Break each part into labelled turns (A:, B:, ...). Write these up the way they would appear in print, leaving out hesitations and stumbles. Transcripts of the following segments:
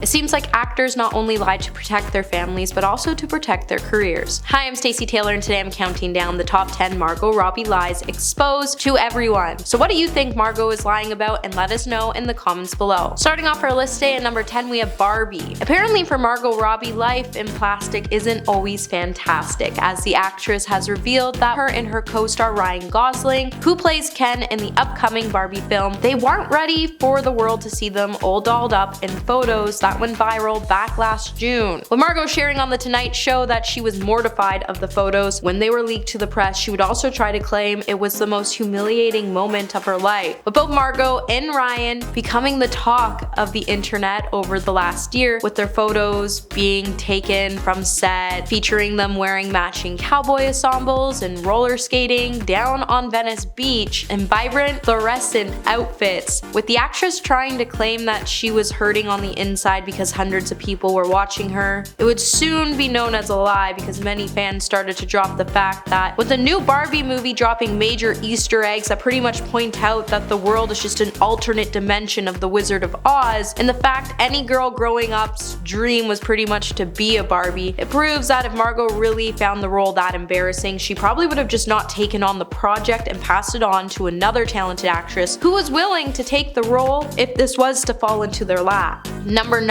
A: It seems like actors not only lie to protect their families, but also to protect their careers. Hi, I'm Stacey Taylor, and today I'm counting down the top 10 Margot Robbie lies exposed to everyone. So what do you think Margot is lying about? And let us know in the comments below. Starting off our list today at number 10, we have Barbie. Apparently for Margot Robbie, life in plastic isn't always fantastic, as the actress has revealed that her and her co-star Ryan Gosling, who plays Ken in the upcoming Barbie film, they weren't ready for the world to see them all dolled up in photos that went viral back last June. With Margot sharing on The Tonight Show that she was mortified of the photos when they were leaked to the press, she would also try to claim it was the most humiliating moment of her life. With both Margot and Ryan becoming the talk of the internet over the last year, with their photos being taken from set, featuring them wearing matching cowboy ensembles and roller skating down on Venice Beach in vibrant fluorescent outfits, with the actress trying to claim that she was hurting on the inside because hundreds of people were watching her. It would soon be known as a lie because many fans started to drop the fact that with the new Barbie movie dropping major Easter eggs that pretty much point out that the world is just an alternate dimension of the Wizard of Oz, and the fact any girl growing up's dream was pretty much to be a Barbie, it proves that if Margot really found the role that embarrassing, she probably would have just not taken on the project and passed it on to another talented actress who was willing to take the role if this was to fall into their lap. Number 9.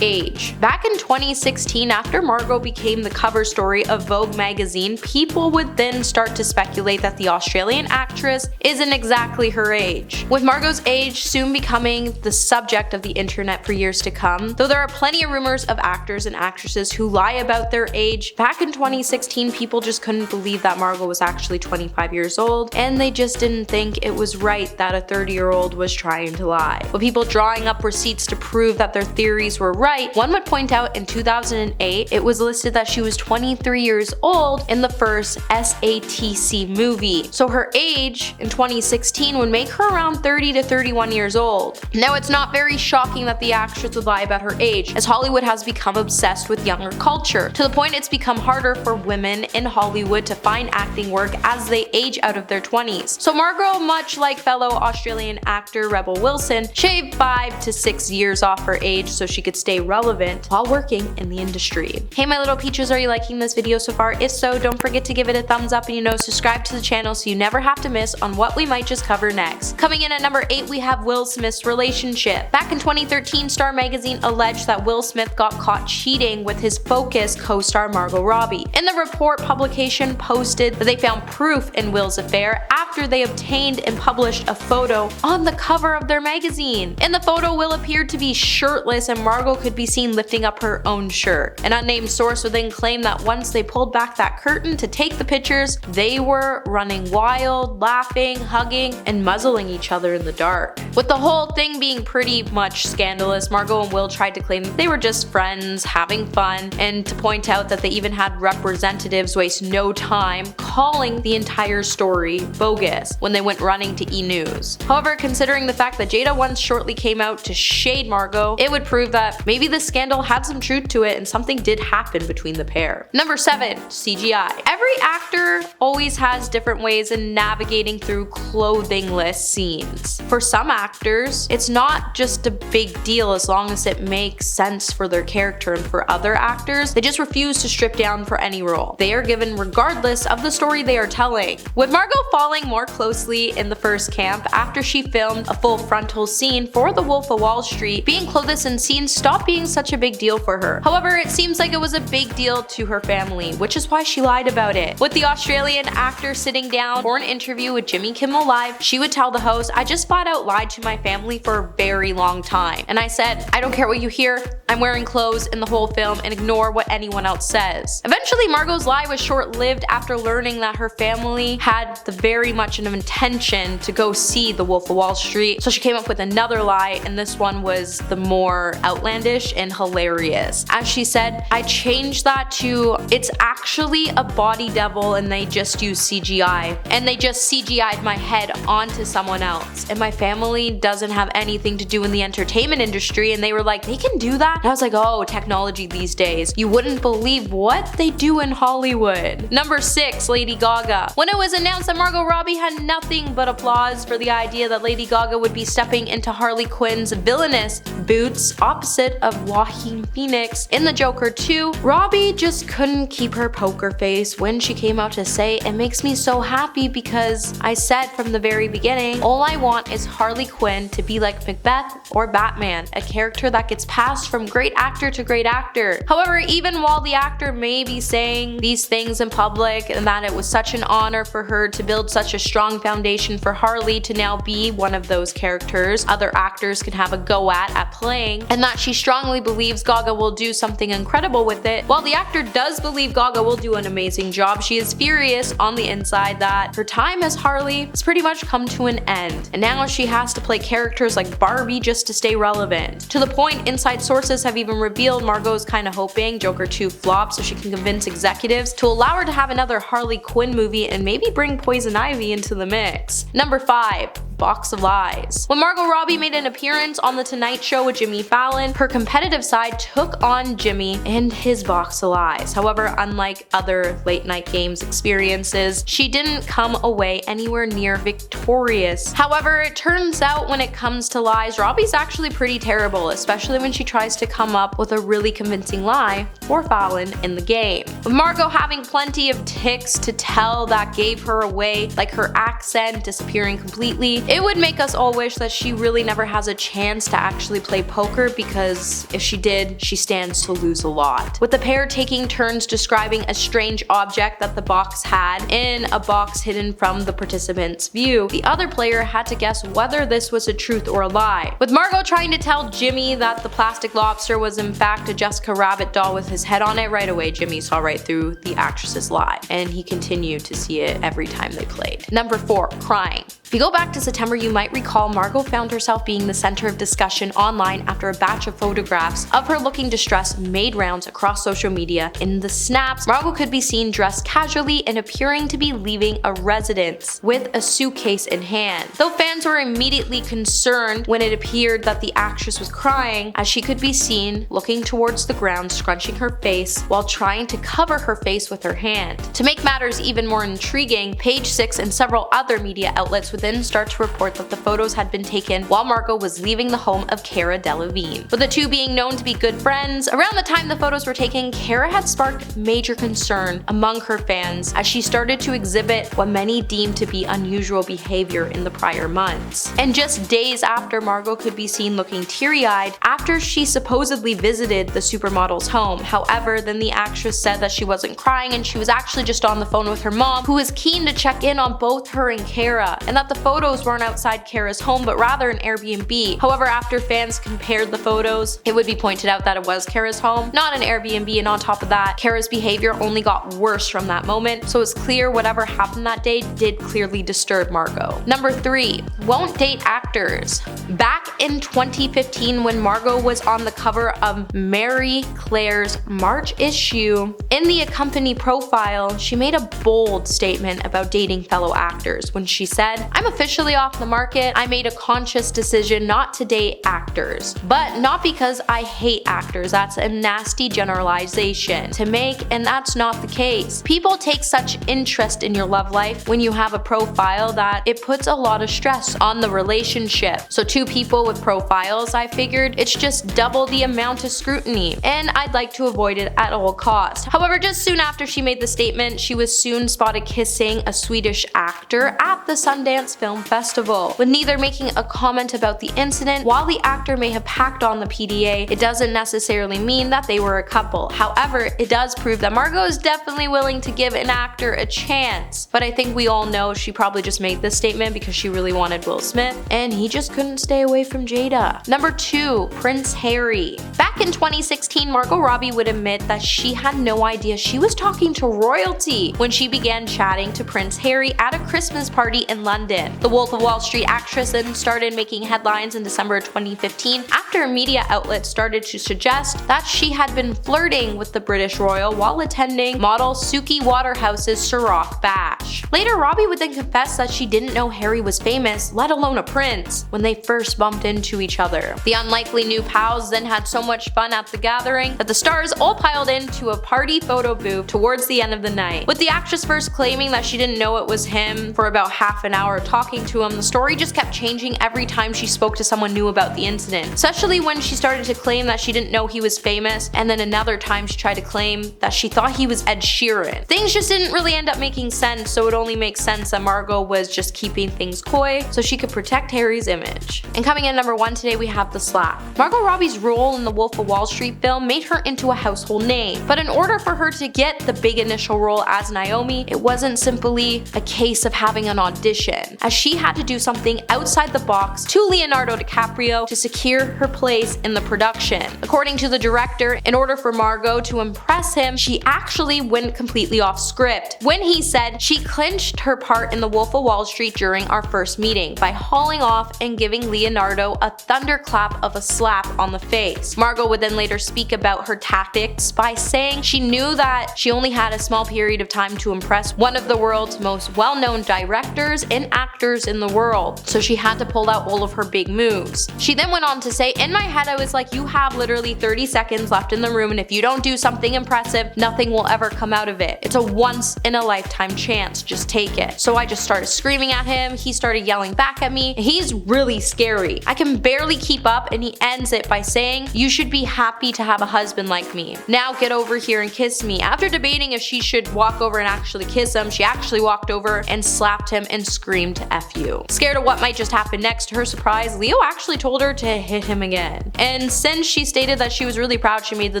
A: Age. Back in 2016, after Margot became the cover story of Vogue magazine, people would then start to speculate that the Australian actress isn't exactly her age, with Margot's age soon becoming the subject of the internet for years to come. Though there are plenty of rumors of actors and actresses who lie about their age, back in 2016 people just couldn't believe that Margot was actually 25 years old, and they just didn't think it was right that a 30-year-old was trying to lie. With people drawing up receipts to prove that their theories were right, one would point out in 2008 it was listed that she was 23 years old in the first SATC movie. So her age in 2016 would make her around 30 to 31 years old. Now it's not very shocking that the actress would lie about her age, as Hollywood has become obsessed with younger culture, to the point it's become harder for women in Hollywood to find acting work as they age out of their 20s. So Margot, much like fellow Australian actor Rebel Wilson, shaved 5 to 6 years off her age so she could stay relevant while working in the industry. Hey my little peaches, are you liking this video so far? If so, don't forget to give it a thumbs up and subscribe to the channel so you never have to miss on what we might just cover next. Coming in at number 8, we have Will Smith's relationship. Back in 2013, Star Magazine alleged that Will Smith got caught cheating with his Focus co-star Margot Robbie. In the report, publication posted that they found proof in Will's affair after they obtained and published a photo on the cover of their magazine. In the photo, Will appeared to be shirtless and Margot could be seen lifting up her own shirt. An unnamed source would then claim that once they pulled back that curtain to take the pictures, they were running wild, laughing, hugging, and muzzling each other in the dark. With the whole thing being pretty much scandalous, Margot and Will tried to claim that they were just friends, having fun, and to point out that they even had representatives waste no time calling the entire story bogus when they went running to E! News. However, considering the fact that Jada once shortly came out to shade Margot, it would prove that maybe the scandal had some truth to it and something did happen between the pair. Number 7. CGI. Every actor always has different ways in navigating through clothingless scenes. For some actors, it's not just a big deal as long as it makes sense for their character, and for other actors, they just refuse to strip down for any role. They are given regardless of the story they are telling. With Margot falling more closely in the first camp after she filmed a full frontal scene for The Wolf of Wall Street, being clothless in scenes stopped being such a big deal for her. However, it seems like it was a big deal to her family, which is why she lied about it. With the Australian actor sitting down for an interview with Jimmy Kimmel Live, she would tell the host, "I just flat out lied to my family for a very long time. And I said, I don't care what you hear, I'm wearing clothes in the whole film and ignore what anyone else says." Eventually, Margot's lie was short-lived after learning that her family had the very much an intention to go see The Wolf of Wall Street, so she came up with another lie, and this one was the more outlandish and hilarious. As she said, "I changed that to, it's actually a body body double and they just used CGI. And they just CGI'd my head onto someone else. And my family doesn't have anything to do in the entertainment industry, and they were like, they can do that? And I was like, oh, technology these days. You wouldn't believe what they do in Hollywood. Number 6, Lady Gaga. When it was announced that Margot Robbie had nothing but applause for the idea that Lady Gaga would be stepping into Harley Quinn's villainous boots opposite of Joaquin Phoenix in The Joker 2, Robbie just couldn't keep her poker face when she came out to say, it makes me so happy because I said from the very beginning, all I want is Harley Quinn to be like Macbeth or Batman, a character that gets passed from great actor to great actor. However, even while the actor may be saying these things in public and that it was such an honor for her to build such a strong foundation for Harley to now be one of those characters other actors can have a go at playing, and that she strongly believes Gaga will do something incredible with it, while the actor does believe Gaga will do an amazing job, she is furious on the inside that her time as Harley has pretty much come to an end, and now she has to play characters like Barbie just to stay relevant. To the point, inside sources have even revealed Margot's kind of hoping Joker 2 flops so she can convince executives to allow her to have another Harley Quinn movie and maybe bring Poison Ivy into the mix. Number 5. Box of Lies. When Margot Robbie made an appearance on The Tonight Show with Jimmy Fallon, her competitive side took on Jimmy and his box of lies. However, unlike other late night games experiences, she didn't come away anywhere near victorious. However, it turns out when it comes to lies, Robbie's actually pretty terrible, especially when she tries to come up with a really convincing lie for Fallon in the game. With Margot having plenty of tics to tell that gave her away, like her accent disappearing completely, it would make us all wish that she really never has a chance to actually play poker, because if she did, she stands to lose a lot. With the pair taking turns describing a strange object that the box had in a box hidden from the participant's view, the other player had to guess whether this was a truth or a lie. With Margot trying to tell Jimmy that the plastic lobster was in fact a Jessica Rabbit doll with his head on it, right away Jimmy saw right through the actress's lie, and he continued to see it every time they played. Number 4. Crying. If you go back to September, you might recall Margot found herself being the center of discussion online after a batch of photographs of her looking distressed made rounds across social media. In the snaps, Margot could be seen dressed casually and appearing to be leaving a residence with a suitcase in hand. Though fans were immediately concerned when it appeared that the actress was crying, as she could be seen looking towards the ground, scrunching her face while trying to cover her face with her hand. To make matters even more intriguing, Page 6 and several other media outlets would then start to report that the photos had been taken while Margot was leaving the home of Cara Delevigne. With the two being known to be good friends, around the time the photos were taken, Cara had sparked major concern among her fans as she started to exhibit what many deemed to be unusual behavior in the prior months. And just days after, Margot could be seen looking teary-eyed after she supposedly visited the supermodel's home. However, then the actress said that she wasn't crying and she was actually just on the phone with her mom, who was keen to check in on both her and Cara, and that the photos weren't outside Cara's home but rather an Airbnb. However, after fans compared the photos, it would be pointed out that it was Cara's home, not an Airbnb, and on top of that, Cara's behavior only got worse from that moment, so it's clear whatever happened that day did clearly disturb Margot. Number 3. Won't date actors. Back in 2015, when Margot was on the cover of Marie Claire's March issue, in the accompany profile, she made a bold statement about dating fellow actors when she said, "I'm officially off the market. I made a conscious decision not to date actors, but not because I hate actors. That's a nasty generalization to make, and that's not the case. People take such interest in your love life when you have a profile that it puts a lot of stress on the relationship. So two people with profiles, I figured it's just double the amount of scrutiny, and I'd like to avoid it at all costs." However, just soon after she made the statement, she was soon spotted kissing a Swedish actor at the Sundance Film Festival. With neither making a comment about the incident, while the actor may have packed on the PDA, it doesn't necessarily mean that they were a couple. However, it does prove that Margot is definitely willing to give an actor a chance. But I think we all know she probably just made this statement because she really wanted Will Smith, and he just couldn't stay away from Jada. Number 2. Prince Harry. Back Back in 2016, Margot Robbie would admit that she had no idea she was talking to royalty when she began chatting to Prince Harry at a Christmas party in London. The Wolf of Wall Street actress then started making headlines in December 2015 after a media outlet started to suggest that she had been flirting with the British royal while attending model Suki Waterhouse's Ciroc bash. Later, Robbie would then confess that she didn't know Harry was famous, let alone a prince, when they first bumped into each other. The unlikely new pals then had so much fun at the gathering that the stars all piled into a party photo booth towards the end of the night. With the actress first claiming that she didn't know it was him for about half an hour talking to him, the story just kept changing every time she spoke to someone new about the incident, especially when she started to claim that she didn't know he was famous, and then another time she tried to claim that she thought he was Ed Sheeran. Things just didn't really end up making sense, so it only makes sense that Margot was just keeping things coy so she could protect Harry's image. And coming in number 1 today, we have The Slap. Margot Robbie's role in the Wolf of Wall Street film made her into a household name, but in order for her to get the big initial role as Naomi, it wasn't simply a case of having an audition, as she had to do something outside the box to Leonardo DiCaprio to secure her place in the production. According to the director, in order for Margot to impress him, she actually went completely off script when he said she clinched her part in the Wolf of Wall Street during our first meeting by hauling off and giving Leonardo a thunderclap of a slap on the face. Margot would then later speak about her tactics by saying she knew that she only had a small period of time to impress one of the world's most well-known directors and actors in the world, so she had to pull out all of her big moves. She then went on to say, "In my head I was like, you have literally 30 seconds left in the room, and if you don't do something impressive, nothing will ever come out of it. It's a once in a lifetime chance, just take it." So I just started screaming at him, he started yelling back at me, and he's really scary. I can barely keep up, and he ends it by saying, "You should be happy to have a husband like me. Now get over here and kiss me." After debating if she should walk over and actually kiss him, she actually walked over and slapped him and screamed "F you." Scared of what might just happen next, to her surprise, Leo actually told her to hit him again. And since she stated that she was really proud, she made the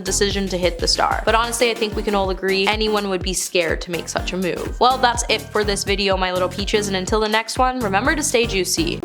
A: decision to hit the star. But honestly, I think we can all agree anyone would be scared to make such a move. Well, that's it for this video, my little peaches, and until the next one, remember to stay juicy.